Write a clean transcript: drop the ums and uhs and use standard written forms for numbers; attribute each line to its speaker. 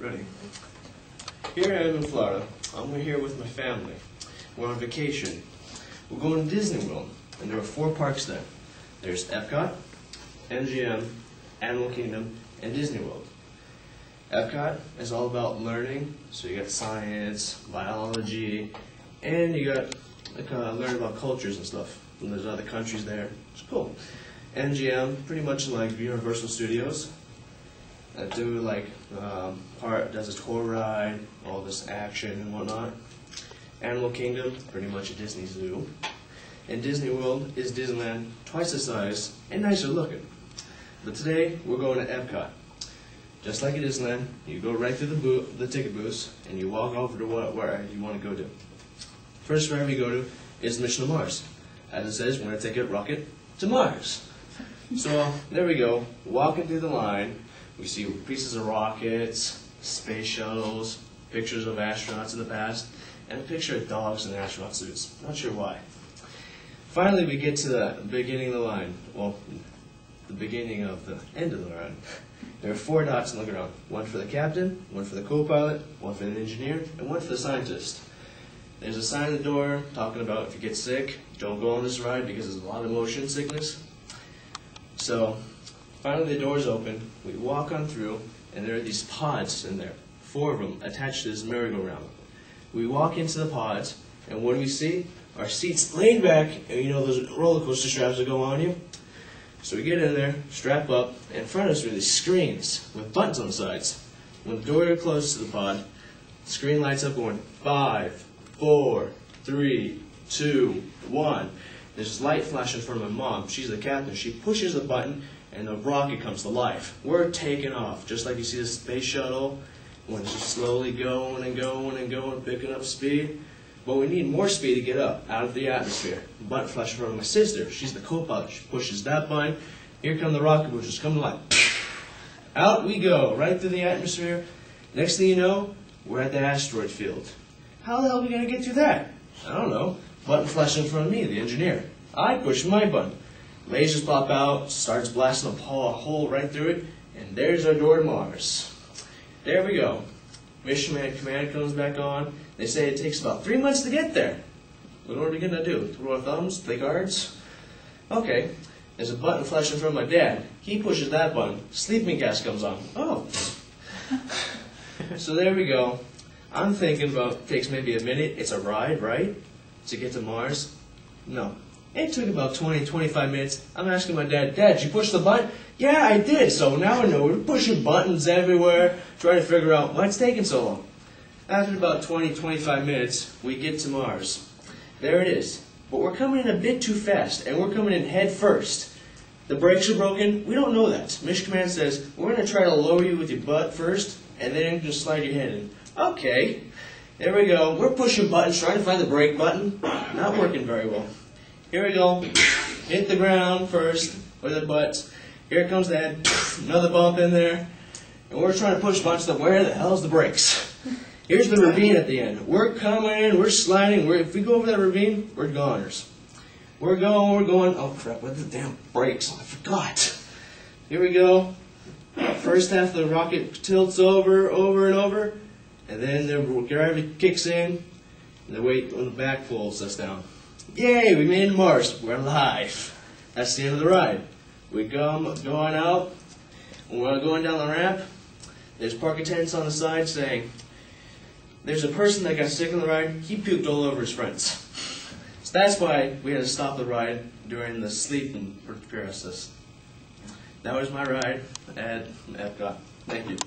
Speaker 1: Ready. Here I am in Florida. I'm here with my family. We're on vacation. We're going to Disney World, and there are 4 parks there. There's Epcot, MGM, Animal Kingdom, and Disney World. Epcot is all about learning, so you got science, biology, and you got learn about cultures and stuff. And there's other countries there. It's cool. MGM, pretty much like Universal Studios. Do like does a tour ride, all this action and whatnot. Animal Kingdom, pretty much a Disney zoo. And Disney World is Disneyland, twice the size and nicer looking. But today we're going to Epcot. Just like at Disneyland, you go right through the ticket booths and you walk over to where you want to go to. First ride we go to is Mission to Mars. As it says, we're going to take a rocket to Mars. So there we go, walking through the line. We see pieces of rockets, space shuttles, pictures of astronauts in the past, and a picture of dogs in astronaut suits. Not sure why. Finally, we get to the beginning of the line. Well, the beginning of the end of the line. There are 4 dots on the ground. 1 for the captain, 1 for the co-pilot, 1 for the engineer, and 1 for the scientist. There's a sign on the door talking about if you get sick, don't go on this ride because there's a lot of motion sickness. So, finally the doors open, we walk on through, and there are these pods in there, 4 of them attached to this merry-go-round. We walk into the pods, and what do we see? Our seats laid back, and you know those roller coaster straps that go on you? So we get in there, strap up, and in front of us are these screens with buttons on the sides. When the door closes to the pod, the screen lights up going 5, 4, 3, 2, 1. There's this light flash in front of my mom. She's the captain. She pushes the button, and the rocket comes to life. We're taking off, just like you see the space shuttle, when it's just slowly going and going and going, picking up speed. But we need more speed to get up, out of the atmosphere. The button flashes in front of my sister. She's the co-pilot. She pushes that button. Here come the rocket boosters, come to life. Out we go, right through the atmosphere. Next thing you know, we're at the asteroid field. How the hell are we going to get through that? I don't know. Button flashes in front of me, the engineer. I push my button. Lasers pop out, starts blasting a hole right through it, and there's our door to Mars. There we go. Mission Command comes back on. They say it takes about 3 months to get there. What are we going to do? Throw our thumbs? Play cards? Okay. There's a button flashing in front of my dad. He pushes that button. Sleeping gas comes on. Oh. So there we go. I'm thinking about it takes maybe a minute. It's a ride, right? To get to Mars? No. It took about 20-25 minutes. I'm asking my dad, Dad, did you push the button? Yeah, I did. So now I know we're pushing buttons everywhere, trying to figure out why it's taking so long. After about 20-25 minutes, we get to Mars. There it is. But we're coming in a bit too fast, and we're coming in head first. The brakes are broken. We don't know that. Mission Command says, we're going to try to lower you with your butt first, and then just slide your head in. Okay. There we go. We're pushing buttons, trying to find the brake button. Not working very well. Here we go. Hit the ground first with the butts. Here comes that. Another bump in there. And we're trying to push buttons to where the hell's the brakes? Here's the ravine at the end. We're coming in, we're sliding. If we go over that ravine, we're goners. We're going. Oh crap, what are the damn brakes? I forgot. Here we go. First half of the rocket tilts over and over. And then the gravity kicks in. And the weight on the back pulls us down. Yay, we made it to Mars. We're alive. That's the end of the ride. We going out. When we're going down the ramp, there's park attendants on the side saying, there's a person that got sick on the ride. He puked all over his friends. So that's why we had to stop the ride during the sleeping process. That was my ride at Epcot. Thank you.